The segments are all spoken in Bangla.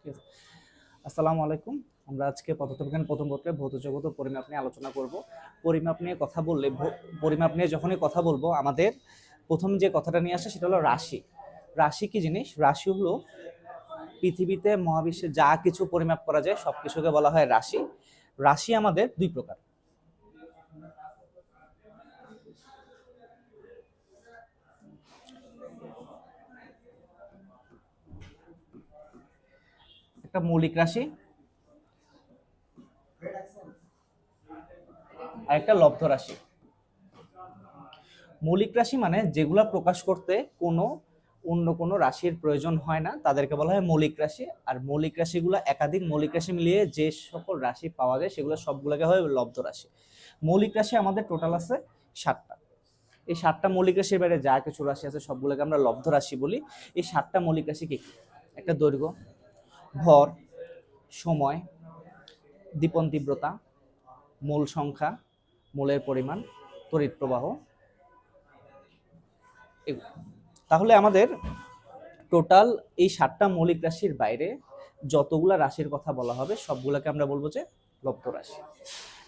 ঠিক আছে। আসসালামু আলাইকুম। আমরা আজকে পদার্থবিজ্ঞান প্রথম পত্রে ভৌত জগৎ ও পরিমাপ নিয়ে আলোচনা করব। পরিমাপ নিয়ে কথা বললে পরিমাপ নিয়ে যখনই কথা বলবো আমাদের প্রথম যে কথাটা নিয়ে আসে সেটা হলো রাশি। রাশি কি জিনিস? রাশি হলো পৃথিবীতে মহাবিশ্বে যা কিছু পরিমাপ করা যায় সবকিছুকে বলা হয় রাশি। রাশি আমাদের দুই প্রকার। একটা মৌলিক রাশি আর একটা লব্ধ রাশি। মৌলিক রাশি মানে যেগুলা প্রকাশ করতে অন্য কোনো রাশির প্রয়োজন হয় না, তাদেরকে বলা হয় মৌলিক রাশি। আর মৌলিক রাশিগুলো একাধিক মৌলিক রাশি মিলিয়ে যে সকল রাশি পাওয়া যায় সেগুলো সবগুলোকে হয় লব্ধ রাশি। মৌলিক রাশি আমাদের টোটাল আছে 7টা। এই 7টা মৌলিক রাশির বাইরে যা কিছু রাশি আছে সবগুলোকে আমরা লব্ধ রাশি বলি। এই 7টা মৌলিক রাশি কি? একটা দৈর্ঘ্য, ভর, সময়, দীপন তীব্রতা, মূল সংখ্যা, মূলের পরিমাণ, তড়িৎ প্রবাহ। তাহলে আমাদের টোটাল এই 7টা মৌলিক রাশির বাইরে যতগুলা রাশির কথা বলা হবে সবগুলোকে আমরা বলবো যে লব্ধ রাশি।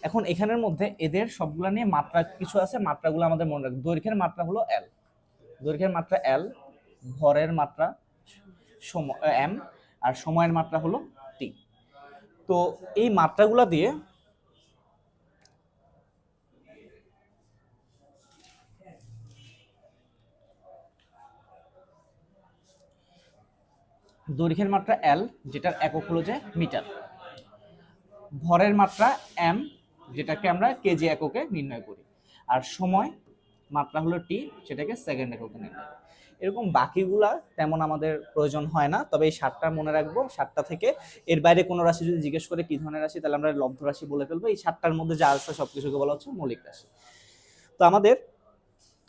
এখন এখানের মধ্যে এদের সবগুলা নিয়ে মাত্রা কিছু আছে, মাত্রাগুলো আমাদের মনে রাখবে। দৈর্ঘ্যের মাত্রা হলো এল, দৈর্ঘ্যের মাত্রা এল, ভরের মাত্রা এম, আর সময়ের মাত্রা হলো টি। তো এই মাত্রাগুলা দিয়ে দৈর্ঘ্যের মাত্রা এল, যেটার একক হলো যে মিটার, ভরের মাত্রা এম, যেটাকে আমরা কেজি এককে নির্ণয় করি, আর সময় মাত্রা হলো টি, সেটাকে সেকেন্ড এককে নির্ণয় করি। এরকম বাকিগুলা তেমন আমাদের প্রয়োজন হয় না, তবে এই 7টা মনে রাখবো। 7টা থেকে এর বাইরে কোনো রাশি যদি জিজ্ঞেস করে কি ধরনের রাশি, তাহলে আমরা লব্ধ রাশি বলে ফেলবো। এই 7টার মধ্যে যা আছে সবকিছুকে বলা হচ্ছে মৌলিক রাশি। তো আমাদের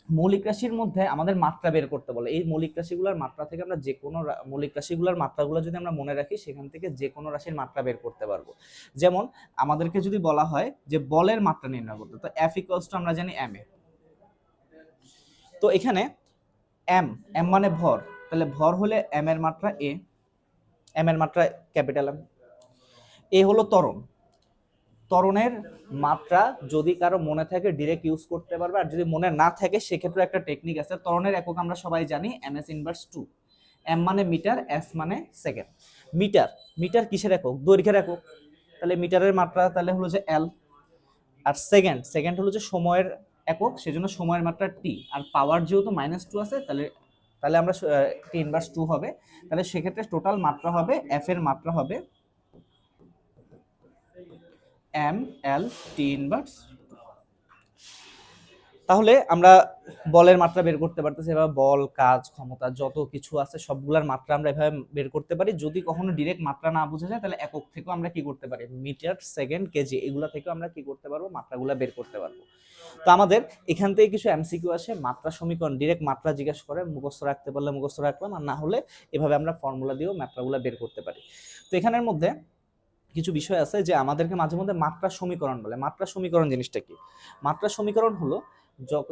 মৌলিক রাশির মধ্যে আমাদের মাত্রা বের করতে বলে। এই মৌলিক রাশিগুলোর মাত্রা থেকে আমরা যে কোনো মৌলিক রাশিগুলোর মাত্রাগুলো যদি আমরা মনে রাখি, সেখান থেকে যে কোনো রাশির মাত্রা বের করতে পারবো। যেমন আমাদেরকে যদি বলা হয় যে বলের মাত্রা নির্ণয় করতে, তো এফ ইকুয়ালস টু আমরা জানি এম এ। তো এখানে এম এম মানে ভর, তাহলে ভর হলে এম এর মাত্রা এ, এম এর মাত্রা ক্যাপিটাল এম। এ হলো ত্বরণ, ত্বরণের মাত্রা যদি কারো মনে থাকে ডিরেক্ট ইউজ করতে পারবে, আর যদি মনে না থাকে সেক্ষেত্রে একটা টেকনিক আছে। ত্বরণের একক আমরা সবাই জানি এম এস ইনভার্স 2। এম মানে মিটার, এস মানে সেকেন্ড। মিটার, মিটার কিসের একক? দৈর্ঘ্যের একক। তাহলে মিটারের মাত্রা তাহলে হলো যে এল। আর সেকেন্ড, সেকেন্ড হলো যে সময়ের একক, সেজন্য সময়ের মাত্রা টি। আর পাওয়ার যেহেতু -2 আছে, তাহলে তাহলে আমরা টি ইনভার্স 2 হবে। তাহলে সেক্ষেত্রে টোটাল মাত্রা হবে, এফ এর মাত্রা হবে এম এল টি ইনভার্স। তাহলে আমরা বলের মাত্রা বের করতে পারতেছি এভাবে। বল, কাজ, ক্ষমতা যত কিছু আছে সবগুলোর মাত্রা আমরা এভাবে বের করতে পারি। যদি কখনো ডিরেক্ট মাত্রা না বোঝা যায়, তাহলে একক থেকেও আমরা কি করতে পারি, মিটার, সেকেন্ড, কেজি, এগুলা থেকেও আমরা কি করতে পারবো, মাত্রাগুলা বের করতে পারবো। তো আমাদের এখান থেকে কিছু এমসিকিউ আসে, মাত্রা সমীকরণ ডিরেক্ট মাত্রা জিজ্ঞেস করে, মুখস্থ রাখতে পারলে মুখস্থ রাখলাম, আর না হলে এভাবে আমরা ফর্মুলা দিয়েও মাত্রাগুলা বের করতে পারি। তো এখানের মধ্যে কিছু বিষয় আছে যে আমাদেরকে মাঝে মধ্যে মাত্রা সমীকরণ বলে। মাত্রা সমীকরণ জিনিসটা কি? মাত্রা সমীকরণ হলো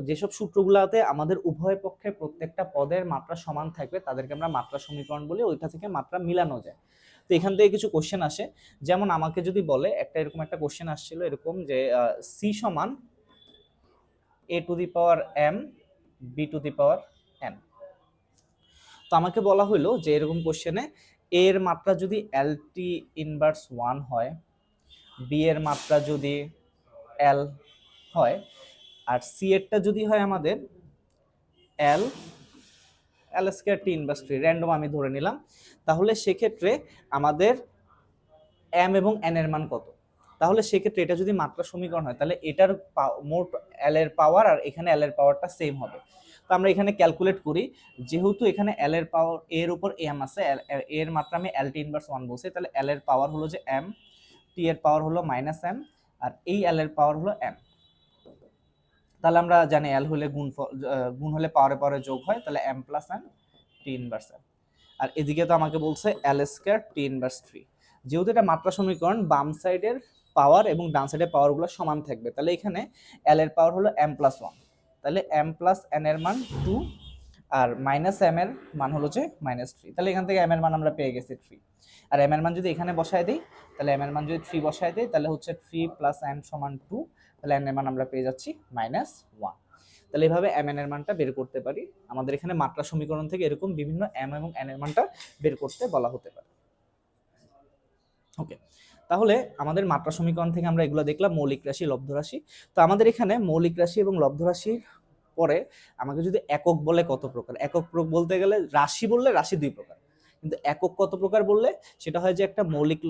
যেসব সূত্রগুলোতে আমাদের উভয় পক্ষে প্রত্যেকটা পদের মাত্রা সমান থাকবে তাদেরকে আমরা মাত্রা সমীকরণ বলি। ওইটা থেকে মাত্রা মিলানো যায়। তো এখান থেকে কিছু কোশ্চেন আসে, যেমন আমাকে যদি বলে এরকম একটা কোশ্চেন আসছিল এরকম যে সি সমান A to the power M B to the power N. তো আমাকে বলা হলো যে এরকম কোশ্চেনে এর মাত্রা যদি এল টি ইনভার্স 1 হয়, বি এর মাত্রা যদি এল হয়, আর সি এরটা যদি হয় আমাদের এল এল স্কয়ার টি ইনভার্স 3, র্যান্ডম আমি ধরে নিলাম, তাহলে সেক্ষেত্রে আমাদের এম এবং এন এর মান কত? তাহলে সেক্ষেত্রে এটা যদি মাত্রা সমীকরণ হয়, তাহলে এটার মোট এল এর পাওয়ার আর এখানে এল এর পাওয়ারটা সেম হবে। তো আমরা এখানে ক্যালকুলেট করি, যেহেতু এখানে এল এর পাওয়ার এর উপর এম আছে, এর মাত্রা আমি এল টি ইনভার্স 1 বলছি, তাহলে এল এর পাওয়ার হলো যে এম, টি এর পাওয়ার হলো -m, আর এই এল এর পাওয়ার হলো এম। তাহলে আমরা জানি এল হলে গুণ হলে পাওয়ারে পাওয়ারে যোগ হয়, তাহলে m প্লাস n টি ইনভার্স m। আর এদিকে তো আমাকে বলছে এল স্কয়ার টি ইনভার্স 3। যেহেতু এটা মাত্রা সমীকরণ, বাম সাইডের পাওয়ার এবং ডান সাইডের পাওয়ারগুলো সমান থাকবে, তাহলে এখানে এল এর পাওয়ার হলো m প্লাস 1, তাহলে m প্লাস n এর মান 2, আর মাইনাস এম এর মান হলো যে -3। তাহলে এখান থেকে এম এর মান আমরা পেয়ে গেছি 3। আর এম এর মান যদি এখানে বসায় দিই, তাহলে এম এর মান যদি 3 বসায় দিই, তাহলে হচ্ছে 3 + m = 2। তাহলে এন এর মান আমরা পেয়ে যাচ্ছি -1। তাহলে এইভাবে এম এন এর মানটা বের করতে পারি। আমাদের এখানে মাত্রা সমীকরণ থেকে এরকম বিভিন্ন এম এবং এন এর মানটা বের করতে বলা হতে পারে। ওকে, তাহলে আমাদের মাত্রা সমীকরণ থেকে আমরা এগুলো দেখলাম, মৌলিক রাশি, লব্ধ রাশি। তো আমাদের এখানে মৌলিক রাশি এবং লব্ধ রাশির পরে আমাকে যদি একক বলে কত প্রকার, একক বলতে গেলে রাশি বললে রাশি 2 প্রকার, কিন্তু একক কত প্রকার বললে সেটা হয় যে একটা মৌলিক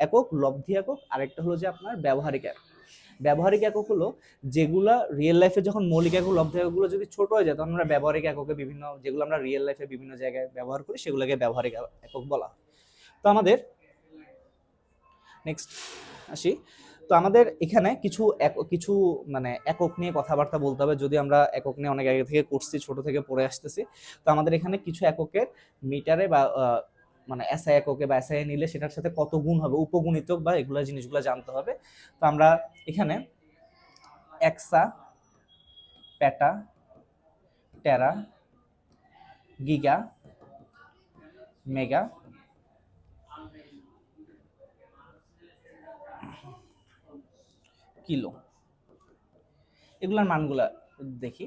একক, লব্ধি একক, আরেকটা হলো যে আপনার ব্যবহারিক একক। ব্যবহারিক একক হলো যেগুলা রিয়েল লাইফে যখন মৌলিক একক, লব্ধ এককগুলো যদি ছোট হয়ে যায়, তখন আমরা ব্যবহারিক এককে বিভিন্ন, যেগুলো আমরা রিয়েল লাইফে বিভিন্ন জায়গায় ব্যবহার করি, সেগুলোকে ব্যবহারিক একক বলা হয়। তো আমাদের নেক্সট আসি। তো আমাদের এখানে কিছু মানে একক নিয়ে কথাবার্তা বলতে হবে। যদি আমরা একক নিয়ে অনেক আগে থেকে করছি, ছোট থেকে পড়ে আসতেছি, তো আমাদের এখানে কিছু এককের মিটারে বা মানে এসআই এককে বা এসআই নিলে সেটার সাথে কত গুণ হবে, উপগুণিতক বা এগুলা জিনিসগুলো জানতে হবে। তো আমরা এখানে এক্সা, পেটা, টেরা, গিগা, মেগা, কিলো, এগুলার মানগুলা দেখি।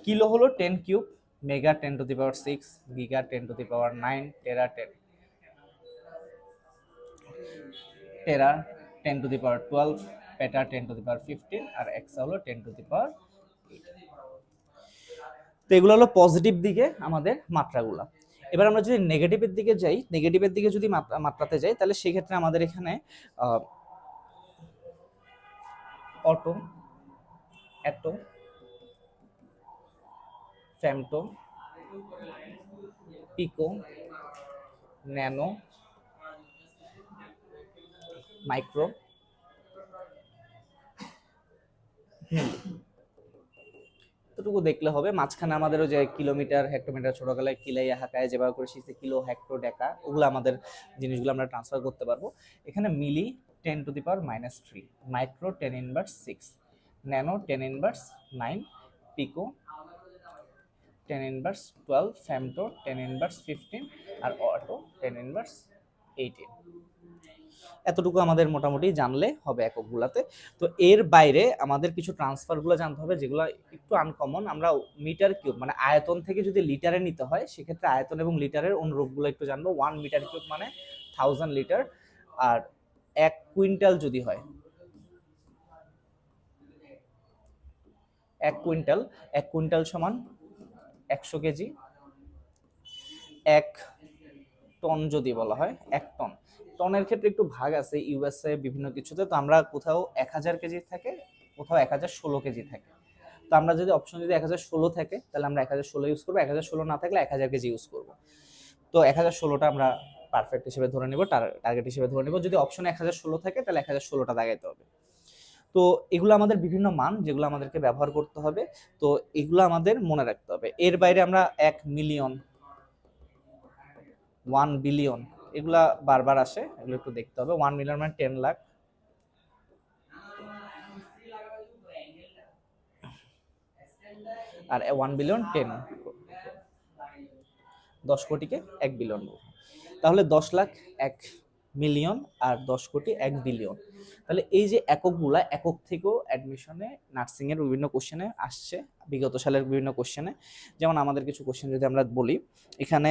কিলো হলো 10 কিউব, মেগা 10⁶, গিগা 10⁹, টেরা 10, টেরা 10⁻12, পেটা 10⁻15, আর এক্সা হলো 10⁻8। তো এগুলো হলো পজিটিভ দিকে আমাদের মাত্রাগুলা। এবার আমরা যদি নেগেটিভের দিকে যাই, নেগেটিভের দিকে যদি মাত্রাতে যাই, তাহলে সেক্ষেত্রে আমাদের এখানে অটো, অ্যাটো, ফেমটো, পিকো, ন্যানো, মাইক্রো, এতটুকু দেখলে হবে। মাঝখানে আমাদের ওই যে কিলোমিটার, হেক্টোমিটার, ছোটবেলায় কিলাইয়া হাকায় যেভাবে করে শিখছে, কিলো, হেক্টো, ডেকা, ওগুলো আমাদের জিনিসগুলো আমরা ট্রান্সফার করতে পারবো। এখানে মিলি 10⁻³ মাইক্রো 10⁻6, ন্যানো 10⁻9, পিকো 10⁻12, ফেমটো 10⁻15, আর অটো 10⁻18। এতটুকু আমাদের মোটামুটি জানলে হবে এককগুলাতে। তো এর বাইরে আমাদের কিছু ট্রান্সফারগুলো জানতে হবে, যেগুলো একটু আনকমন। আমরা মিটার কিউব মানে আয়তন থেকে যদি লিটারে নিতে হয়, সেক্ষেত্রে আয়তন এবং লিটারের অনুরূপগুলো একটু জানবো। 1 মিটার কিউব মানে 1000 লিটার, আর 1 কুইন্টাল যদি হয়, 1 কুইন্টাল সমান 100 কেজি। 1 টন যদি বলা হয়, 1 টন, টনের ক্ষেত্রে একটু ভাগ আছে ইউএসএ বিভিন্ন কিছুতে। তো আমরা কোথাও 1000 কেজি থাকে, কোথাও 1016 কেজি থাকে। তো আমরা যদি অপশন যদি 1016 থাকে, তাহলে আমরা 1016 ইউজ করবো। 1016 না থাকলে 1000 কেজি ইউজ করবো। তো 1016টা আমরা পারফেক্ট হিসেবে ধরে নিব, টার্গেট হিসেবে ধরে নিব। যদি অপশনে 1016 থাকে, তাহলে 1016টা দাগাইতে হবে। তো এগুলো আমাদের বিভিন্ন মান, যেগুলো আমাদেরকে ব্যবহার করতে হবে। তো এগুলো আমাদের মনে রাখতে হবে। এর বাইরে আমরা 1 মিলিয়ন, 1 বিলিয়ন, এগুলা বারবার আসে, এগুলো একটু দেখতে হবে। 1 মিলিয়ন মানে 10 লাখ, আর 1 বিলিয়ন 10 কোটিকে 1 বিলিয়ন। তাহলে 10 লাখ 1 মিলিয়ন, আর 10 কোটি 1 বিলিয়ন। তাহলে এই যে এককগুলা, একক থেকেও অ্যাডমিশনে নার্সিং এর বিভিন্ন কোশ্চেনে আসছে, বিগত সালের বিভিন্ন কোশ্চেনে। যেমন আমাদের কিছু কোশ্চেন যদি আমরা বলি, এখানে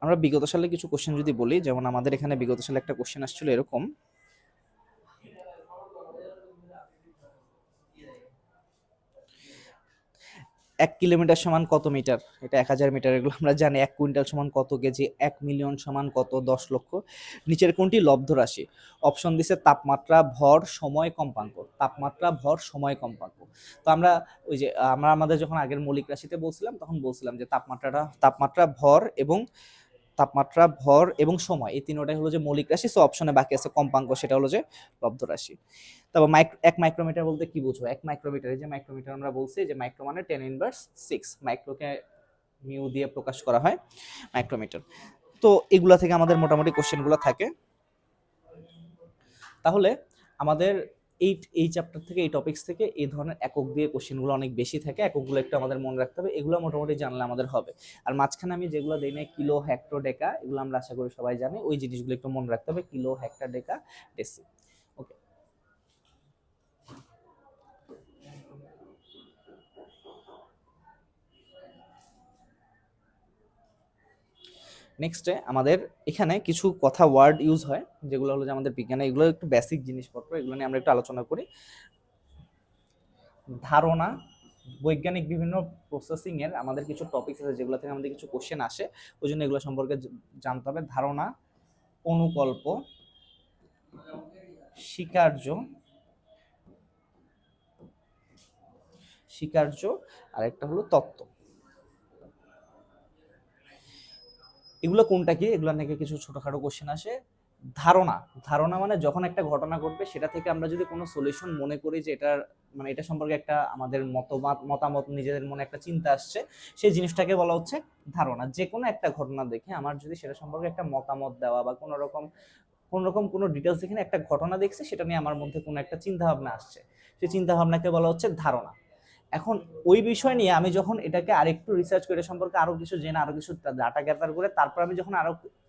আমরা বিগত সালে কিছু কোশ্চেন যদি বলি, যেমন আমাদের এখানে বিগত সালে একটা কোশ্চেন আসছিল এরকম, 1 কিলোমিটার সমান কত মিটার, এটা 1000 মিটার, এগুলো আমরা জানি। 1 কুইন্টাল সমান কত কেজি, 1 মিলিয়ন সমান কত, 10 লক্ষ। নিচের কোনটি লব্ধ রাশি? অপশন দিছে তাপমাত্রা, ভর, সময়, কম্পাঙ্ক। তাপমাত্রা, ভর, সময়, কম্পাঙ্ক। তো আমরা ওই যে আমরা আমাদের যখন আগের মৌলিক রাশিতে বলছিলাম, তখন বলছিলাম যে তাপমাত্রা, ভর এবং সময়, এই তিনটাই হলো যে মৌলিক রাশি। সো অপশনে বাকি আছে কম্পাঙ্ক, সেটা হলো যে লব্ধ রাশি। তারপর 1 মাইক্রোমিটার বলতে কি বুঝো? 1 মাইক্রোমিটার, এই যে মাইক্রোমিটার আমরা বলছি যে মাইক্রো মানে 10⁻6, মাইক্রোকে মিউ দিয়ে প্রকাশ করা হয় মাইক্রোমিটার। তো এগুলা থেকে আমাদের মোটামুটি কোশ্চেনগুলো থাকে। তাহলে আমাদের এই চ্যাপ্টার থেকে, এই টপিকস থেকে এই ধরনের একক দিয়ে কোশ্চেনগুলো অনেক বেশি থাকে। এককগুলো একটু আমাদের মনে রাখতে হবে, এগুলো মোটামুটি জানলে আমাদের হবে। আর মাঝখানে আমি যেগুলো দিই না, কিলো, হেক্টর, ডেকা, এগুলো আমরা আশা করি সবাই জানি। ওই জিনিসগুলো একটু মনে রাখতে হবে, কিলো, হেক্টর, ডেকা, ডেসি। ওকে, নেক্সটে আমাদের এখানে কিছু কথা ওয়ার্ড ইউজ হয় যেগুলো হলো যে আমাদের বিজ্ঞানে, এগুলো একটু বেসিক জিনিসপত্র, এগুলো নিয়ে আমরা একটু আলোচনা করি। ধারণা, বৈজ্ঞানিক বিভিন্ন প্রসেসিং এর আমাদের কিছু টপিক আছে যেগুলো থেকে আমাদের কিছু কোশ্চেন আসে, ওই জন্য এগুলো সম্পর্কে জানতে হবে। ধারণা, অনুকল্প, স্বীকার্য, আর একটা হলো তত্ত্ব। এগুলো কোনটা কি, এগুলো নাকি কিছু ছোটখাটো কোশ্চেন আসে। ধারণা মানে যখন একটা ঘটনা ঘটবে সেটা থেকে আমরা যদি কোনো সলিউশন মনে করি যে এটার মানে এটা সম্পর্কে একটা আমাদের মতামত নিজেদের মনে একটা চিন্তা আসছে, সেই জিনিসটাকে বলা হচ্ছে ধারণা। যে কোনো একটা ঘটনা দেখে আমার যদি সেটা সম্পর্কে একটা মতামত দেওয়া বা কোনো রকম কোনো ডিটেলস এখানে একটা ঘটনা দেখছি, সেটা নিয়ে আমার মধ্যে কোনো একটা চিন্তা ভাবনা আসছে, সেই চিন্তা ভাবনাকে বলা হচ্ছে ধারণা। এখন ওই বিষয় নিয়ে আমি যখন এটাকে আরেকটু রিসার্চ করে সম্পর্কে আরো কিছু জেনে, আরো কিছু ডাটা গ্যাদার করে, তারপর আমি যখন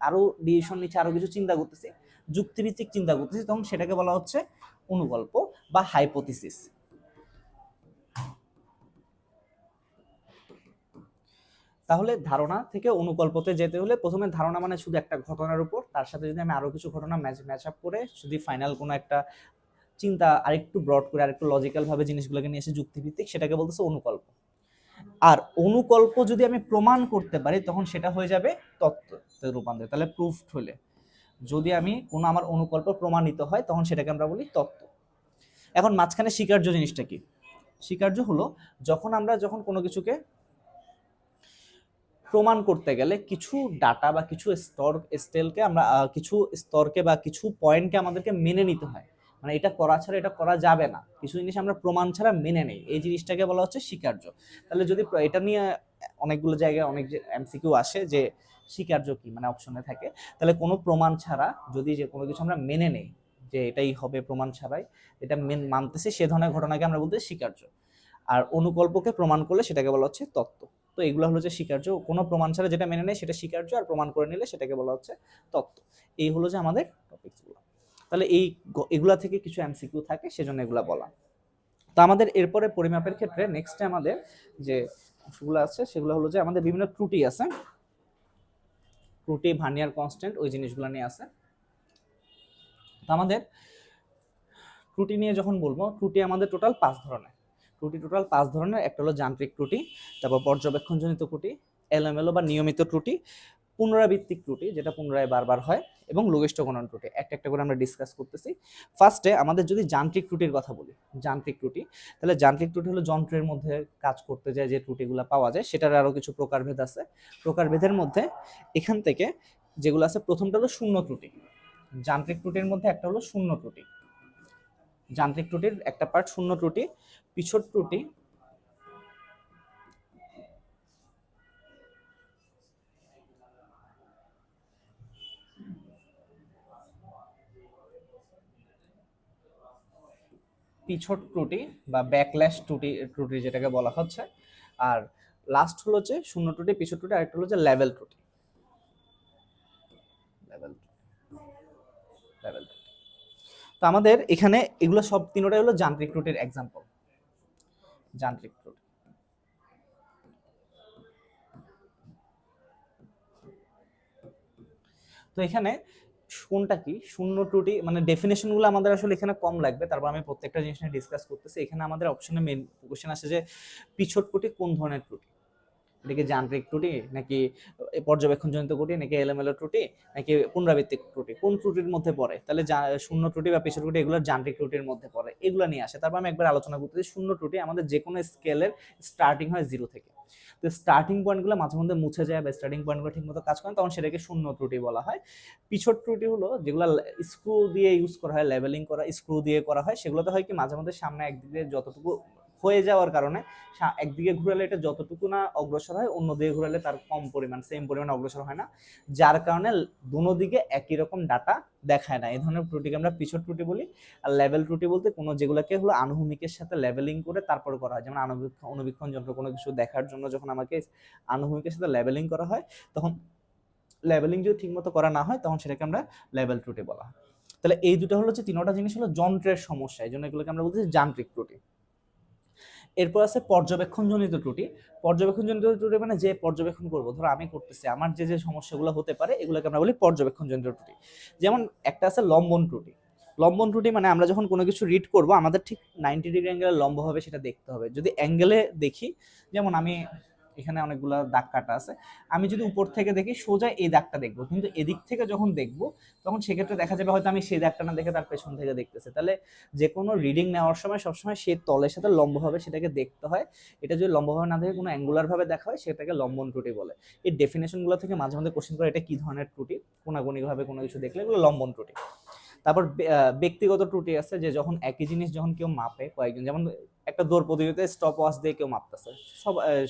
আরো ডিসিশন নিচ্ছি, আরো কিছু চিন্তা করতেছি, যুক্তিভিত্তিক চিন্তা করতেছি, তখন সেটাকে বলা হচ্ছে অনুকল্প বা হাইপোথিসিস। তাহলে ধারণা থেকে অনুকল্পতে যেতে হলে প্রথমে ধারণা মানে শুধু একটা ঘটনার উপর, তার সাথে যদি আমি আরো কিছু ঘটনা ম্যাচ আপ করে যদি ফাইনাল কোনো একটা চিন্তা আরেকটু ব্রড করে, আরেকটু লজিক্যাল ভাবে জিনিসগুলোকে নিয়ে এসে যুক্তিভিত্তিক, সেটাকে বলতেছে অনুকল্প। আর অনুকল্প যদি আমি প্রমাণ করতে পারি তখন সেটা হয়ে যাবে তত্ত্বে রূপান্তর, তাহলে প্রুফড হলে। যদি আমি কোনো আমার অনুকল্প প্রমাণিত হয় তখন সেটাকে আমরা বলি তত্ত্ব। এখন মাঝখানে স্বীকার্য জিনিসটা কি? স্বীকার্য হলো যখন কোনো কিছুকে প্রমাণ করতে গেলে কিছু ডাটা বা কিছু কিছু স্তরকে বা কিছু পয়েন্টকে আমাদেরকে মেনে নিতে হয়। মানে এটা করা ছাড়া এটা করা যাবে না, কিছু জিনিস আমরা প্রমাণ ছাড়া মেনে নেই, এই জিনিসটাকে বলা হচ্ছে স্বীকার্য। তাহলে যদি এটা নিয়ে অনেকগুলো জায়গায় অনেক যে এমসিকিউ আসে যে স্বীকার্য কি, মানে অপশনে থাকে, তাহলে কোনো প্রমাণ ছাড়া যদি যে কোনো কিছু আমরা মেনে নেই যে এটাই হবে প্রমাণ ছাড়াই, এটা মানতেছি, সে ধরনের ঘটনাকে আমরা বলতে স্বীকার্য। আর অনুকল্পকে প্রমাণ করলে সেটাকে বলা হচ্ছে তত্ত্ব। তো এগুলো হলো যে স্বীকার্য, কোনো প্রমাণ ছাড়া যেটা মেনে নেয় সেটা স্বীকার্য, আর প্রমাণ করে নিলে সেটাকে বলা হচ্ছে তত্ত্ব। এই হলো যে আমাদের টপিকসগুলো। তাহলে এগুলা থেকে কিছু এমসিকিউ থাকে, সেজন্য এগুলা বলা। তো আমাদের এরপরে পরিমাপের ক্ষেত্রে নেক্সটে আমাদের যে অংশগুলো আছে সেগুলো হলো যে আমাদের বিভিন্ন ত্রুটি আছে, ত্রুটি, ভার্নিয়ার কনস্ট্যান্ট, ওই জিনিসগুলো নিয়ে আছে। তো আমাদের ত্রুটি নিয়ে যখন বলবো, ত্রুটি আমাদের টোটাল 5 ধরনের। একটা হলো যান্ত্রিক ত্রুটি, তারপর পর্যবেক্ষণজনিত ত্রুটি, এলোমেলো বা নিয়মিত ত্রুটি, পুনরাবৃত্তিক ত্রুটি যেটা পুনরায় বারবার হয়, এবং লঘিষ্ঠ গণন ত্রুটি। একটা একটা করে আমরা ডিসকাস করতেছি। ফার্স্টে আমাদের যদি যান্ত্রিক ত্রুটির কথা বলি, যান্ত্রিক ত্রুটি, তাহলে যান্ত্রিক ত্রুটি হলো যন্ত্রের মধ্যে কাজ করতে যায় যে ত্রুটিগুলো পাওয়া যায়, সেটার আরো কিছু প্রকারভেদ আছে। প্রকারভেদের মধ্যে এখান থেকে যেগুলো আছে, প্রথমটা হলো শূন্য ত্রুটি। যান্ত্রিক ত্রুটির মধ্যে একটা হলো শূন্য ত্রুটি। যান্ত্রিক ত্রুটির একটা পার্ট শূন্য ত্রুটি। পিছট ত্রুটি, বা ব্যাকল্যাশ ত্রুটি যেটাকে বলা হচ্ছে। আর লাস্ট হলো যে শূন্য ত্রুটি, পিছট ত্রুটি, আরেকটা হলো যে লেভেল ত্রুটি। তো আমাদের এখানে এগুলো সব তিনটাই হলো যান্ত্রিক ত্রুটির এক্সাম্পল। যান্ত্রিক ত্রুটি, তো এখানে কোনটা কি শূন্য ত্রুটি, মানে ডেফিনেশন গুলো আমাদের আসলে এখানে কম লাগবে, তারপর আমি প্রত্যেকটা জিনিস নিয়ে ডিসকাস করতেছি। এখানে আমাদের অপশনে মেইন কোশ্চেন আসে যে পিছট ত্রুটি কোন ধরনের ত্রুটি, এটা কি যান্ত্রিক ত্রুটি, নাকি পর্যবেক্ষণজনিত ত্রুটি, নাকি এলোমেলো ত্রুটি, নাকি পুনরাবৃত্তিক ত্রুটি, কোন ত্রুটির মধ্যে পড়ে? তাহলে শূন্য ত্রুটি বা পিছট ত্রুটি এগুলো যান্ত্রিক ত্রুটির মধ্যে পড়ে, এগুলো নিয়ে আসে। তারপর আমি একবার আলোচনা করতেছি শূন্য ত্রুটি আমাদের যে কোনো স্কেলের স্টার্টিং হয় 0 থেকে। তো স্টার্টিং পয়েন্টগুলো মাঝে মধ্যে মুছে যায় বা স্টার্টিং পয়েন্টগুলো ঠিকমতো কাজ করে, তখন সেটাকে শূন্য ত্রুটি বলা হয়। পিছট ত্রুটি হলো যেগুলো স্ক্রু দিয়ে ইউজ করা হয়, লেভেলিং করা স্ক্রু দিয়ে করা হয়, সেগুলোতে হয় কি মাঝে মধ্যে সামনে একদিকে যতটুকু হয়ে যাওয়ার কারণে একদিকে ঘুরালে এটা যতটুকু না অগ্রসর হয়, অন্যদিকে ঘুরালে তার কম পরিমাণ, সেম পরিমাণ অগ্রসর হয় না, যার কারণে দুনো দিকে একই রকম ডাটা দেখায় না। এই ধরনের ত্রুটিকে আমরা পিছর ত্রুটি বলি। আর লেভেল ত্রুটি বলতে কোনো যেগুলোকে হলো আনুভূমিকের সাথে লেভেলিং করে তারপর করা হয়, যেমন অনুবীক্ষণ যন্ত্র কোনো কিছু দেখার জন্য যখন আমাকে আনুভূমিকের সাথে লেভেলিং করা হয়, তখন লেভেলিং যদি ঠিকমতো করা না হয় তখন সেটাকে আমরা লেভেল ত্রুটি বলা হয়। তাহলে এই দুটো হলো যে তিনটা জিনিস হলো যন্ত্রের সমস্যা, এই জন্য এগুলোকে আমরা বলতেছি যান্ত্রিক ত্রুটি। এরপর আছে পর্যবেক্ষণজনিত ত্রুটি। পর্যবেক্ষণজনিত ত্রুটি মানে যে পর্যবেক্ষণ করবো, ধরো আমি করতেছি, আমার যে যে সমস্যাগুলো হতে পারে এগুলোকে আমরা বলি পর্যবেক্ষণজনিত ত্রুটি। যেমন একটা আছে লম্বন ত্রুটি। লম্বন ত্রুটি মানে আমরা যখন কোনো কিছু রিড করব আমাদের ঠিক 90 ডিগ্রি অ্যাঙ্গেলে লম্ব হবে সেটা দেখতে হবে। যদি অ্যাঙ্গেলে দেখি, যেমন আমি এখানে অনেকগুলো দাগ কাটা আছে, আমি যদি উপর থেকে দেখি সোজা এই দাগটা দেখবো, কিন্তু এদিক থেকে যখন দেখবো তখন সেক্ষেত্রে দেখা যাবে হয়তো আমি সেই দাগটা না দেখে তার পেছন থেকে দেখতেছে। তাহলে যে কোনো রিডিং নেওয়ার সময় সবসময় সে তলের সাথে লম্বভাবে সেটাকে দেখতে হয়। এটা যদি লম্বভাবে না দেখে কোনো অ্যাঙ্গুলার ভাবে দেখা হয় সেটাকে লম্বন ত্রুটি বলে। এই ডেফিনেশনগুলো থেকে মাঝে মাঝে কোশ্চেন করে এটা কি ধরনের ত্রুটি, কোনাগুনিভাবে কোনো কিছু দেখলে এগুলো লম্বন ত্রুটি। তারপর ব্যক্তিগত ত্রুটি আছে, যে যখন একই জিনিস যখন কেউ মাপে কয়েকজন, যেমন একটা দৌড় প্রতিযোগিতায় স্টপ ওয়াচ দিয়ে কেউ মাপতেছে,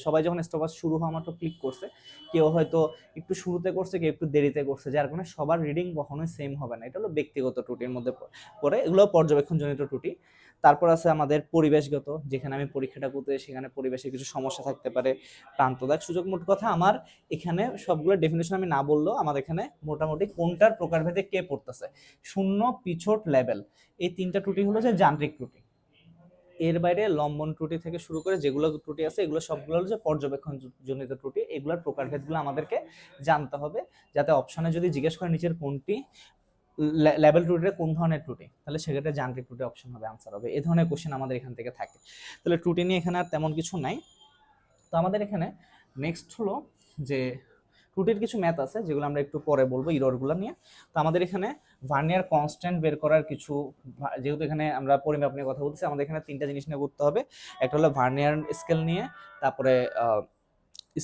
সবাই যখন স্টপ ওয়াচ শুরু হওয়া মাত্র ক্লিক করছে, কেউ হয়তো একটু শুরুতে করছে, কেউ একটু দেরিতে করছে, যার কারণে সবার রিডিং কখনোই সেম হবে না। এটা হলো ব্যক্তিগত ত্রুটির মধ্যে পড়ে, এগুলো পর্যবেক্ষণজনিত ত্রুটি। তারপর আছে আমাদের পরিবেশগত, যেখানে আমি পরীক্ষাটা করতে সেখানে পরিবেশে কিছু সমস্যা থাকতে পারে, প্রান্তদাগ, সুযোগ। মোট কথা আমার এখানে সবগুলো ডেফিনেশন আমি না বললেও আমার এখানে মোটামুটি কোনটার প্রকারভেদে কে পড়তেছে, শূন্য, পিছট, লেভেল, এই তিনটা ত্রুটি হলো যে যান্ত্রিক ত্রুটি। এর বাইরে লম্বন ত্রুটি থেকে শুরু করে যেগুলো ত্রুটি আছে এগুলো সবগুলো হলো যে পর্যবেক্ষণজনিত ত্রুটি। এগুলোর প্রকারভেদগুলো আমাদেরকে জানতে হবে, যাতে অপশনে যদি জিজ্ঞেস করে নিচের কোনটি লেভেল ত্রুটিটা কোন ধরনের ত্রুটি, তাহলে সেক্ষেত্রে যান্ত্রিক ত্রুটি অপশন হবে, আনসার হবে। এই ধরনের কোশ্চেন আমাদের এখান থেকে থাকে। তাহলে ত্রুটি নিয়ে এখানে আর তেমন কিছু নাই। তো আমাদের এখানে নেক্সট হলো যে ত্রুটির কিছু ম্যাথ আছে যেগুলো আমরা একটু পরে বলবো, ইররগুলো নিয়ে। তো আমাদের এখানে ভার্নিয়ার কনস্ট্যান্ট বের করার কিছু, যেহেতু এখানে আমরা পরিমাপ নিয়ে কথা বলছি, আমাদের এখানে তিনটা জিনিস নিয়ে করতে হবে। একটা হলো ভার্নিয়ার স্কেল নিয়ে, তারপরে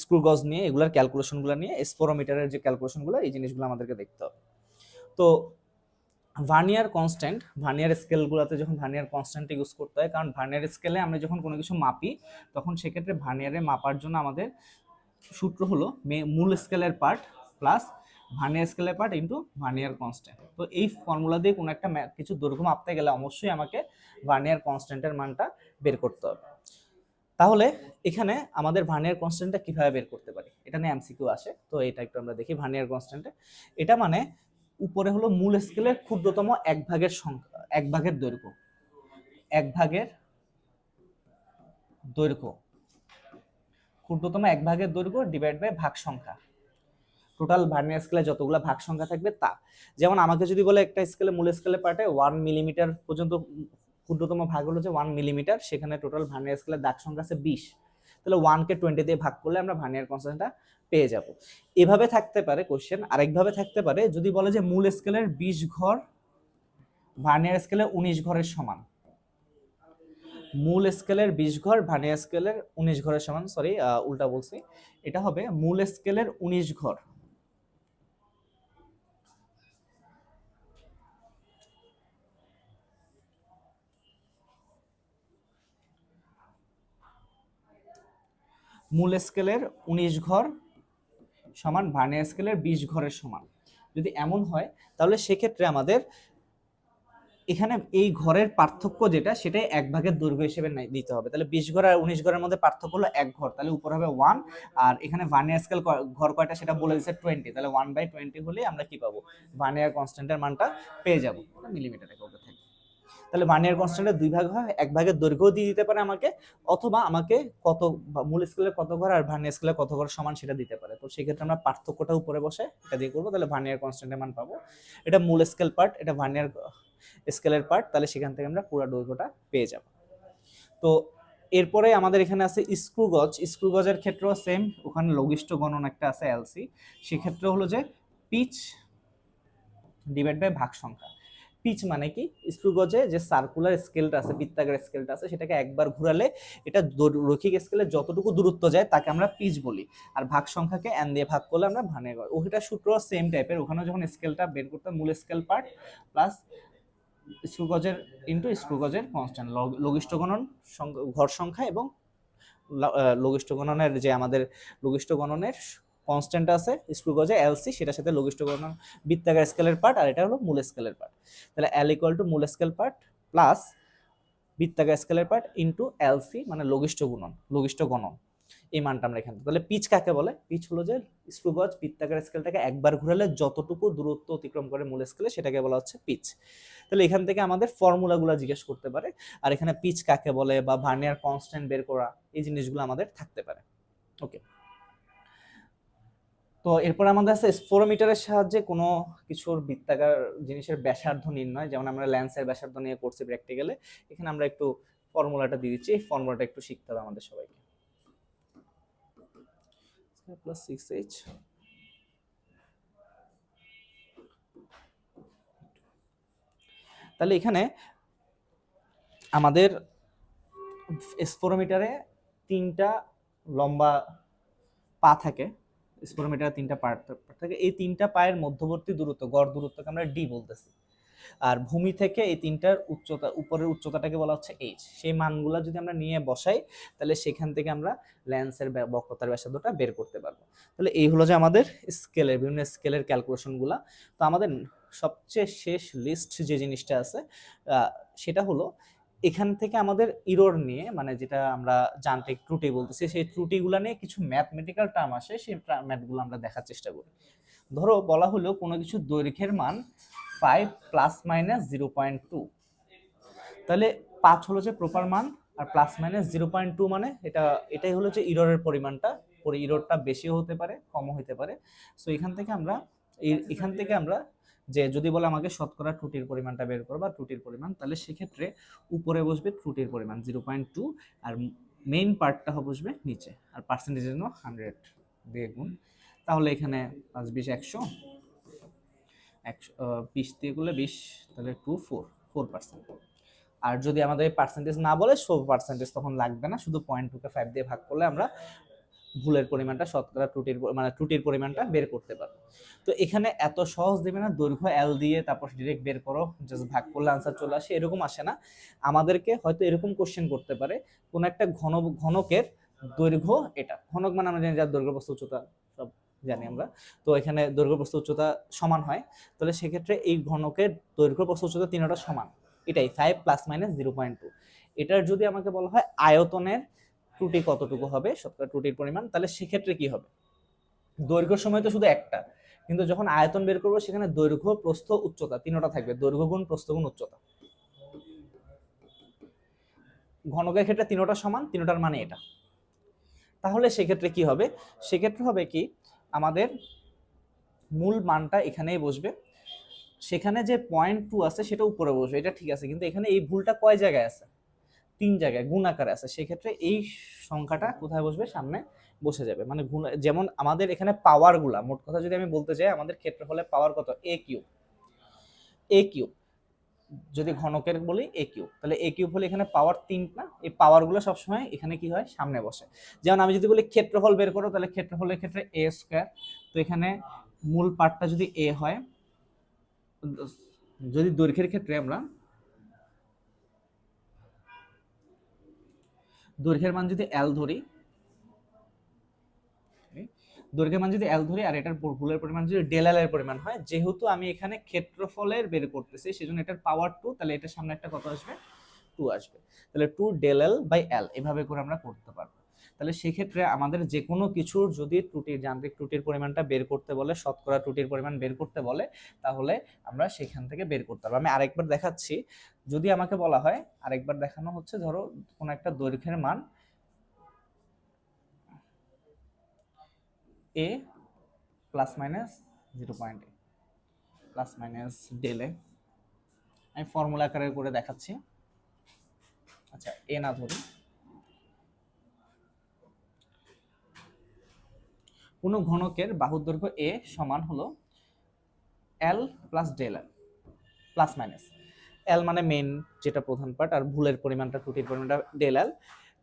স্ক্রু গজ নিয়ে, এগুলোর ক্যালকুলেশনগুলো নিয়ে, স্পোরোমিটারের যে ক্যালকুলেশনগুলো, এই জিনিসগুলো আমাদেরকে দেখতে হবে। তো ভার্নিয়ার কনস্ট্যান্ট, ভার্নিয়ার স্কেলগুলোতে যখন ভার্নিয়ার কনস্ট্যান্ট ইউজ করতে হয়, কারণ ভার্নিয়ার স্কেলে আমরা যখন কোনো কিছু মাপি তখন সেক্ষেত্রে ভার্নিয়ারে মাপার জন্য আমাদের সূত্র হলো মূল স্কেলের পার্ট প্লাস ভার্নিয়ার স্কেলের পার্ট ইন্টু ভার্নিয়ার কনস্ট্যান্ট। তো এই ফর্মুলা দিয়ে কোনো একটা কিছু দৈর্ঘ্য মাপতে গেলে অবশ্যই আমাকে ভার্নিয়ার কনস্ট্যান্টের মানটা বের করতে হবে। তাহলে এখানে আমাদের ভার্নিয়ার কনস্ট্যান্টটা কিভাবে বের করতে পারি, এটা নিয়ে এমসিকিউ আসে। তো এটা একটু আমরা দেখি। ভার্নিয়ার কনস্ট্যান্টে এটা মানে উপরে হলো মূল স্কেলের ক্ষুদ্রতম এক ভাগের সংখ্যা, এক ভাগের দৈর্ঘ্য, এক ভাগের দৈর্ঘ্য, ক্ষুদ্রতম এক ভাগের দৈর্ঘ্য ডিভাইড বাই ভাগ সংখ্যা, টোটাল ভার্নিয়ার স্কেলে যতগুলো ভাগ সংখ্যা থাকবে তা। যেমন আমাকে যদি বলে একটা স্কেলে মূল স্কেলে পার্টে 1 মিলিমিটার পর্যন্ত ক্ষুদ্রতম ভাগ হলো যে 1 মিলিমিটার, সেখানে টোটাল ভার্নিয়ার স্কেলের দাগ সংখ্যা আছে 20, তাহলে 1 কে 20 দিয়ে ভাগ করলে আমরা ভার্নিয়ার কনস্ট্যান্টটা পেয়ে যাব। এভাবে থাকতে পারে কোশ্চেন। আরেকভাবে থাকতে পারে যদি বলে যে মূল স্কেলের 20 ঘর ভার্নিয়ার স্কেলের 19 ঘরের সমান, মূল স্কেলের 20 ঘর ভার্নিয়ার স্কেলের 19 ঘরের সমান, সরি উল্টা বলছি, এটা হবে মূল স্কেলের 19 ঘর মূল স্কেলের 19 ঘর সমান ভার্নিয়ার স্কেলের 20 ঘরের সমান। যদি এমন হয় তাহলে সেক্ষেত্রে আমাদের এখানে এই ঘরের পার্থক্য যেটা, সেটাই এক ভাগের দৈর্ঘ্য হিসেবে দিতে হবে। তাহলে 20 ঘর আর 19 ঘরের মধ্যে পার্থক্য হলো এক ঘর, তাহলে উপর হবে 1, আর এখানে ভার্নিয়ার স্কেল ঘর কয়টা সেটা বলে দিচ্ছে 20, তাহলে 1/20 হলে আমরা কি পাবো, ভার্নিয়ার কনস্ট্যান্টের মানটা পেয়ে যাবো, মিলিমিটার এককে থাকে। তাহলে ভার্নিয়ার কনস্ট্যান্টের দুই ভাগ হয়, এক ভাগের দৈর্ঘ্য দিয়ে দিতে পারে আমাকে, অথবা আমাকে কত মূল স্কেলের কত ঘর আর ভার্নিয়ার স্কেলের কত ঘর সমান সেটা দিতে পারে। তো সেক্ষেত্রে আমরা পার্থক্যটা উপরে বসে এটা দিয়ে করবো, তাহলে ভার্নিয়ার কনস্ট্যান্টের মান পাবো। এটা মূল স্কেল পার্ট, এটা ভার্নিয়ার স্কেলের পার্ট, তাহলে সেখান থেকে আমরা পুরো দৈর্ঘ্যটা পেয়ে যাব। তো এরপরে আমাদের এখানে আছে স্ক্রু গজ। স্ক্রু গজের ক্ষেত্রেও সেম, ওখানে লঘিষ্ঠ গণন একটা আছে এলসি, সেক্ষেত্রে হলো যে পিচ ডিভাইড বাই ভাগ সংখ্যা। পিচ মানে কি, স্ক্রু গজে যে সার্কুলার স্কেলটা আছে, বৃত্তাকার স্কেলটা আছে, সেটাকে একবার ঘোরালে এটা রৈখিক স্কেলে যতটুকু দূরত্ব যায় তাকে আমরা পিচ বলি, আর ভাগ সংখ্যাকে এন দিয়ে ভাগ করলে আমরা ভার্নিয়ার গজ। ওইটা সূত্র সেম টাইপের, ওখানে যখন স্কেলটা বের করতে মূল স্কেল পার্ট প্লাস স্ক্রু গজের ইনটু স্ক্রু গজের কনস্ট্যান্ট, লঘিষ্ঠ গণন ঘর সংখ্যা এবং লঘিষ্ঠ গণনের যে আমাদের লঘিষ্ঠ গণনের কনস্ট্যান্ট আছে স্ক্রু গজে এলসি, সেটার সাথে লঘিষ্ঠ গণন বৃত্তাকার স্কেলের পার্ট, আর এটা হলো মূল স্কেলের পার্ট। তাহলে এল ইকুয়াল টু মূল স্কেল পার্ট প্লাস বৃত্তাকার স্কেলের পার্ট ইনটু এলসি মানে লঘিষ্ঠ গুণন, লঘিষ্ঠ গণন, এই মানটা আমরা এখানে। তাহলে পিচ কাকে বলে? পিচ হলো যে স্ক্রু গজ বৃত্তাকার স্কেলটাকে একবার ঘুরালে যতটুকু দূরত্ব অতিক্রম করে মূল স্কেলে সেটাকে বলা হচ্ছে পিচ। তাহলে এখান থেকে আমাদের ফর্মুলাগুলো জিজ্ঞেস করতে পারে, আর এখানে পিচ কাকে বলে বা ভার্নিয়ার কনস্ট্যান্ট বের করা, এই জিনিসগুলো আমাদের থাকতে পারে। ওকে, তো এরপর আমাদের আছে স্পোরোমিটারের সাহায্যে কোনো কিছুর বৃত্তাকার জিনিসের ব্যাসার্ধ নির্ণয়, যেমন আমরা লেন্সের ব্যাসার্ধ নিয়ে করছি প্র্যাকটিক্যালে। এখানে আমরা একটু ফর্মুলাটা দিয়ে দিচ্ছি, এই ফর্মুলাটা একটু শিখতে হবে আমাদের সবাইকে। প্লাস 6h তাহলে এখানে আমাদের স্পোরোমিটারে 3টা লম্বা পা থাকে, স্পোরোমিটারে 3টা পার্ট থাকে, এই 3টা পায়ের মধ্যবর্তী দূরত্ব, গড় দূরত্বকে আমরা ডি বলতেছি। আর ভূমি থেকে এই 3টার উচ্চতা, উপরের উচ্চতাটাকে বলা হচ্ছে এইচ। সেই মানগুলো যদি আমরা নিয়ে বসাই তাহলে সেখান থেকে আমরা লেন্সের বক্রতার ব্যাসার্ধটা বের করতে পারবো। তাহলে এই হলো যে আমাদের স্কেলের বিভিন্ন স্কেলের ক্যালকুলেশনগুলো। তো আমাদের সবচেয়ে শেষ লিস্ট যে জিনিসটা আছে সেটা হলো এখান থেকে আমাদের ইরোর নিয়ে, মানে যেটা আমরা যান্ত্রিক ত্রুটি বলতেছি, সেই ত্রুটিগুলো নিয়ে কিছু ম্যাথমেটিক্যাল টার্ম আসে, সেই ম্যাথগুলো আমরা দেখার চেষ্টা করি। ধরো বলা হলো কোনো কিছু দৈর্ঘ্যের মান 5 প্লাস মাইনাস 0.2, তাহলে 5 হলো যে প্রপার মান আর প্লাস মাইনাস 0.2 মানে এটাই হলো যে ইররের পরিমাণটা, ইররটা বেশিও হতে পারে কমও হতে পারে। সো এখান থেকে আমরা যে যদি বলে আমাকে শতকরা ত্রুটির পরিমাণটা বের করো বা ত্রুটির পরিমাণ, তাহলে সেক্ষেত্রে উপরে বসবে ত্রুটির পরিমাণ 0.2 আর মেইন পার্টটা বসবে নিচে, আর পার্সেন্টেজের জন্য 100 দিয়ে গুণ। তাহলে এখানে 5 20 100, 20 দিয়ে করলে 20, তাহলে 4%। আর যদি আমাদের পার্সেন্টেজ না বলে 100% তখন লাগবে না, শুধু 0.2কে 5 দিয়ে ভাগ করলে আমরা ভুলের পরিমাণটা, শতকরা ত্রুটির পরিমাণটা বের করতে পারবো। তো এখানে এত সহজ দেবে না, দৈর্ঘ্য এল দিয়ে তারপর ডিরেক্ট বের করো, জাস্ট ভাগ করলে আনসার চলে আসে, এরকম আসে না। আমাদেরকে হয়তো এরকম কোশ্চেন করতে পারে, কোন একটা ঘনকের দৈর্ঘ্য, এটা ঘনক মানে আমরা জানি যার দৈর্ঘ্য প্রস্থ উচ্চতা সব জানি আমরা, তো এখানে দৈর্ঘ্য প্রস্থ উচ্চতা সমান হয়, তাহলে সেক্ষেত্রে এই ঘনকের দৈর্ঘ্য প্রস্থ উচ্চতা তিনটা সমান, এটাই 5 প্লাস মাইনাস 0.2। এটার যদি আমাকে বলা হয় আয়তনের ত্রুটি কতটুকু হবে, শতকরা ত্রুটির পরিমাণ, তাহলে সেক্ষেত্রে কি হবে, দৈর্ঘ্য সময় তো শুধু একটা, কিন্তু যখন আয়তন বের করবো সেখানে দৈর্ঘ্য প্রস্থ উচ্চতা তিনটা থাকবে, দৈর্ঘ্য গুণ প্রস্থ গুণ উচ্চতা। ঘনকের ক্ষেত্রে তিনটা সমান, তিনটার মানে এটা। তাহলে সেক্ষেত্রে কি হবে, সেক্ষেত্রে হবে কি আমাদের মূল মানটা এখানেই বসবে, সেখানে যে 0.2 আছে সেটা উপরে বসবে, এটা ঠিক আছে, কিন্তু এখানে এই ভুলটা কয় জায়গায় আছে, 3 জায়গায় গুণ আকারে আছে, সেক্ষেত্রে এই সংখ্যাটা কোথায় বসবে, সামনে বসে যাবে। মানে যেমন আমাদের এখানে পাওয়ার গুলা, মোট কথা যদি আমি বলতে চাই আমাদের ক্ষেত্রফলের পাওয়ার কত, এ কিউব, যদি ঘনকের বলি এ কিউব, তাহলে এ কিউব হলে এখানে পাওয়ার 3 না, এই পাওয়ার গুলো সবসময় এখানে কি হয়, সামনে বসে। যেমন আমি যদি বলি ক্ষেত্রফল বের করো, তাহলে ক্ষেত্রফলের ক্ষেত্রে এ স্কয়ার, তো এখানে মূল পার্টটা যদি এ হয়, যদি দৈর্ঘ্যের ক্ষেত্রে আমরা দৈর্ঘ্যের মান যদি এল ধরি, আর এটার ভুলের পরিমাণ যদি ডেল এল এর পরিমাণ হয়, যেহেতু আমি এখানে ক্ষেত্রফলের বের করতেছি সেজন্য এটার পাওয়ার 2, তাহলে এটার সামনে একটা কত আসবে, 2 আসবে, তাহলে 2 ডেল এল বাই এল, এভাবে করে আমরা করতে পারবো। তাহলে সেক্ষেত্রে আমাদের যে কোনো কিছুর যদি যান্ত্রিক ত্রুটির পরিমাণটা বের করতে বলে, শতকরা ত্রুটির পরিমাণ বের করতে বলে, তাহলে আমরা সেখান থেকে বের করতে পারবো। আমি আরেকবার দেখাচ্ছি, যদি আমাকে বলা হয়, আরেকবার দেখানো হচ্ছে, ধরো কোনো একটা দৈর্ঘ্যের মান A plus minus 0.8 plus minus del A, আমি ফর্মুলা আকারে করে দেখাচ্ছি। আচ্ছা, এ না ধরি, কোনো ঘনকের বাহুর দৈর্ঘ্য এ সমান হলো L plus del L plus minus, L মানে মেইন যেটা প্রধান পার্ট, আর ভুলের পরিমাণটা ত্রুটির পরিমাণটা ডেল এল,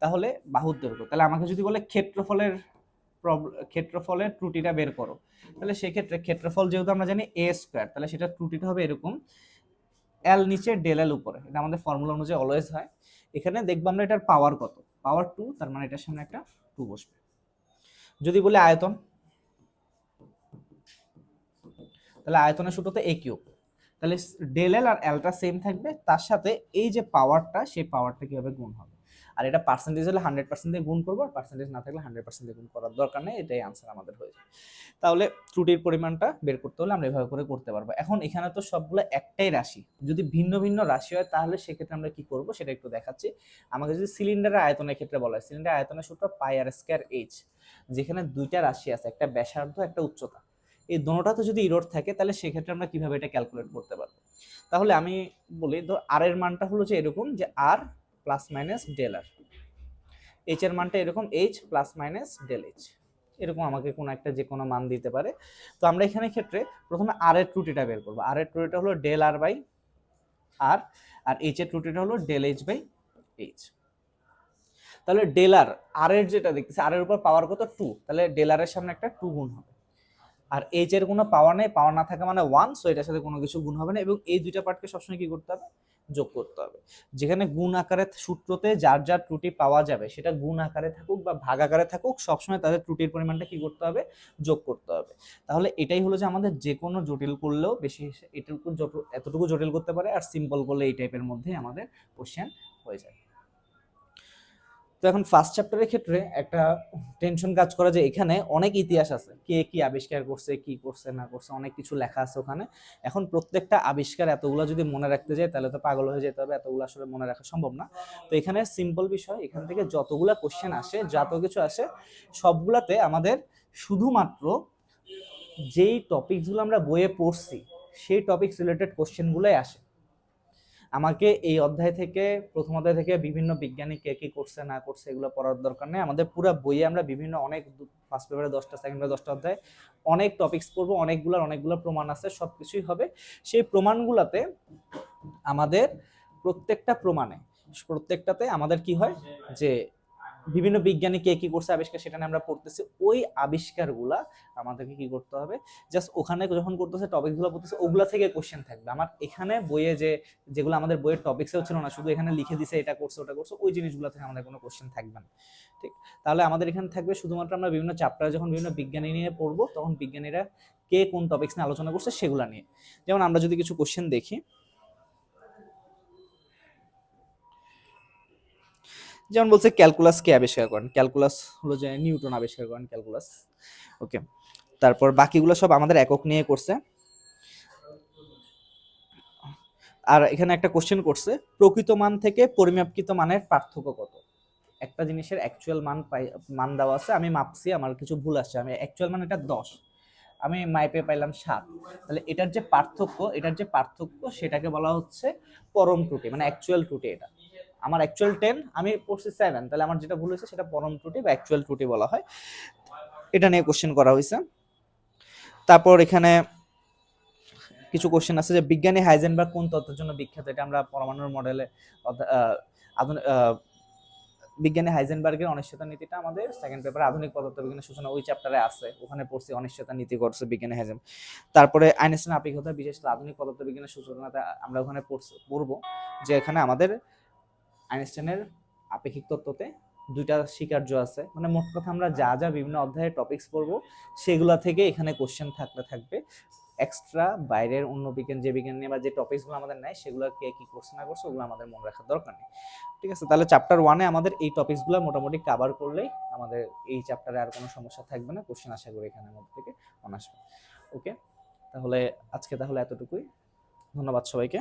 তাহলে বাহুর দৈর্ঘ্য। তাহলে আমাকে যদি বলে ক্ষেত্রফলের ত্রুটিটা বের করো, তাহলে সেক্ষেত্রে ক্ষেত্রফল যেহেতু আমরা জানি এ স্কয়ার, তাহলে সেটা ত্রুটিটা হবে এরকম, এল নিচে ডেল এল উপরে, এটা আমাদের ফর্মুলা অনুযায়ী অলওয়েজ হয়। এখানে দেখবো আমরা এটার পাওয়ার কত, পাওয়ার 2, তার মানে এটার সামনে একটা 2 বসবে। যদি বলি আয়তন, তাহলে আয়তনের সূত্রতে a কিউব, তাহলে ডেল এল আর এলটা সেম থাকবে, তার সাথে এই যে পাওয়ারটা সেই পাওয়ারটা কিভাবে গুণ হবে, আর এটা পার্সেন্টেজ হলে 100% দিয়ে গুণ করবো, আর পার্সেন্টেজ না থাকলে 100% দিয়ে গুণ করার দরকার নেই, এটাই আনসার আমাদের হয়ে যায়। তাহলে ত্রুটির পরিমাণটা বের করতে হলে আমরা এভাবে করে করতে পারবো। এখন এখানে তো সবগুলো একটাই রাশি, যদি ভিন্ন ভিন্ন রাশি হয় তাহলে সেক্ষেত্রে আমরা কি করব সেটা একটু দেখাচ্ছি। আমাকে যদি সিলিন্ডারের আয়তনের ক্ষেত্রে বলা হয়, সিলিন্ডার আয়তনের সূত্র পাই আর স্কয়ার এইচ, যেখানে দুইটা রাশি আছে, একটা ব্যাসার্ধ একটা উচ্চতা, এই দুটোটাতে যদি ইরোড থাকে তাহলে সেক্ষেত্রে আমরা কিভাবে এটা ক্যালকুলেট করতে পারবো। তাহলে আমি বলি তো আর এর মানটা হলো যে এরকম, যে R plus minus del R, H এর মানটা এরকম H plus minus del H, এরকম আমাকে কোনো একটা যে কোনো মান দিতে পারে। তো আমরা এখানে ক্ষেত্রে প্রথমে আর এর ত্রুটিটা বের করবো। আর এর ত্রুটিটা হলো ডেল আর বাই আর, আর এইচ এর ত্রুটিটা হলো ডেল এইচ বাই এইচ। তাহলে ডেল আর এর যেটা দেখতেছি, আর এর উপর পাওয়ার কত 2, তাহলে ডেল আর এর সামনে একটা 2 গুণ হবে, আর এইচ এর কোনো পাওয়ার নেই, পাওয়ার না থাকা মানে 1, সো এটার সাথে কোনো কিছু গুণ হবে না, এবং এই দুইটা পার্টকে সবসময় কি করতে হবে, যোগ করতে হবে। যেখানে গুণ আকারে সূত্রতে যার যার ত্রুটি পাওয়া যাবে সেটা গুণ আকারে থাকুক বা ভাগ আকারে থাকুক, সবসময় তাদের ত্রুটির পরিমাণটা কি করতে হবে, যোগ করতে হবে। তাহলে এটাই হলো যে আমাদের যে কোনো জটিল করলেও বেশি এটুকু এতটুকু জটিল করতে পারে, আর সিম্পল করলে এই টাইপের মধ্যে আমাদের কোশ্চেন হয়ে যায়। তো এখন ফার্স্ট চ্যাপ্টারের ক্ষেত্রে একটা টেনশন কাজ করা, যে এখানে অনেক ইতিহাস আছে, কে কি আবিষ্কার করছে, কি করছে না করছে, অনেক কিছু লেখা আছে ওখানে। এখন প্রত্যেকটা আবিষ্কার এতগুলো যদি মনে রাখতে যাই তাহলে তো পাগল হয়ে যেতে হবে, এতগুলো আসলে মনে রাখা সম্ভব না। তো এখানে সিম্পল বিষয়, এখান থেকে যতগুলা কোশ্চেন আসে, যত কিছু আসে, সবগুলাতে আমাদের শুধুমাত্র যেই টপিকসগুলো আমরা বইয়ে পড়ছি সেই টপিকস রিলেটেড কোশ্চেনগুলোই আসে। আমাকে এই অধ্যায় থেকে, প্রথম অধ্যায় থেকে বিভিন্ন বিজ্ঞানী কে কি করছে না করছে এগুলো পড়ার দরকার নেই। আমাদের পুরো বইয়ে আমরা বিভিন্ন অনেক, ফার্স্ট পেপারে 10টা, সেকেন্ড পেপারে 10টা অধ্যায়, অনেক টপিকস পড়বো, অনেকগুলো প্রমাণ আছে, সবকিছুই হবে। সেই প্রমাণগুলোতে আমাদের প্রত্যেকটাতে আমাদের কি হয়, যে বিভিন্ন বিজ্ঞানী কে কি করছে আবিষ্কার, সেটা নিয়ে আমরা পড়তেছি, ওই আবিষ্কারগুলা আমাদেরকে কি করতে হবে, জাস্ট ওখানে যখন করতেছে টপিকগুলো পড়তেছে ওগুলা থেকে কোশ্চেন থাকবে। আমার এখানে বইয়ে যেগুলো আমাদের বইয়ের টপিকসেও ছিল না, শুধু এখানে লিখে দিছে এটা করছে ওটা করছে, ওই জিনিসগুলো থেকে আমাদের কোনো কোশ্চেন থাকবে না। ঠিক, তাহলে আমাদের এখানে থাকবে শুধুমাত্র আমরা বিভিন্ন চ্যাপ্টারে যখন বিভিন্ন বিজ্ঞানী নিয়ে পড়বো, তখন বিজ্ঞানীরা কে কোন টপিকস নিয়ে আলোচনা করছে সেগুলা নিয়ে। যেমন আমরা যদি কিছু কোশ্চেন দেখি, যেমন বলছে ক্যালকুলাস কে আবিষ্কার করেন, ক্যালকুলাস হলো যে নিউটন আবিষ্কার করেন ক্যালকুলাস। ওকে, তারপর বাকিগুলো সব আমাদের একক নিয়ে করছে। আর এখানে একটা কোশ্চেন করছে, প্রকৃত মান থেকে পরিমাপকৃত মানের পার্থক্য কত। একটা জিনিসের অ্যাকচুয়াল মান দেওয়া আছে, আমি মাপছি, আমার কিছু ভুল আসছে, আমি অ্যাকচুয়াল মান এটা 10, আমি মাইপে পাইলাম 7, তাহলে এটার যে পার্থক্য সেটাকে বলা হচ্ছে পরম ত্রুটি, মানে অ্যাকচুয়াল ত্রুটি। এটা আমার অ্যাকচুয়াল 10, আমি পড়ছি 7, তাহলে আমার যেটা ভুল হয়েছে সেটা পরম ত্রুটি বা অ্যাকচুয়াল ত্রুটি বলা হয়। এটা নিয়ে কোশ্চেন করা হয়েছে। তারপর এখানে কিছু কোশ্চেন আছে, যে বিজ্ঞানী হাইজেনবার্গ কোন তত্ত্বের জন্য বিখ্যাত, এটা আমরা পরমাণুর মডেলে বিজ্ঞানী হাইজেনবার্গের অনিশ্চয়তা নীতিটা আমাদের সেকেন্ড পেপারে আধুনিক পদার্থবিজ্ঞানের সূচনা ওই চ্যাপ্টারে আছে, ওখানে পড়ছি অনিশ্চয়তা নীতি করছে বিজ্ঞানী হাইজেনবার্গ। তারপরে আইনস্টাইন আপেক্ষিকতা, বিশেষ আধুনিক পদার্থবিজ্ঞানের সূচনাতে আমরা ওখানে পড়বো যে এখানে আমাদের আইনস্টাইনের আপেক্ষিক তত্ত্বতে দুইটা স্বীকার্য আছে, মানে মোট কথা আমরা যা যা বিভিন্ন অধ্যায়ে টপিকস পড়বো সেগুলা থেকে এখানে কোশ্চেন থাকবে। এক্সট্রা বাইরের অন্য বিজ্ঞান, যে বিজ্ঞান নিয়ে বা যে টপিকসগুলো আমাদের নাই সেগুলো কে কি করছে না করছে ওগুলো আমাদের মনে রাখার দরকার নেই। ঠিক আছে, তাহলে চ্যাপ্টার 1-এ আমাদের এই টপিকসগুলো মোটামুটি কভার করলেই আমাদের এই চ্যাপ্টারে আর কোনো সমস্যা থাকবে না, কোশ্চেন আশা করি এখানের মধ্যে থেকে আসবে। ওকে, তাহলে আজকে এতটুকুই, ধন্যবাদ সবাইকে।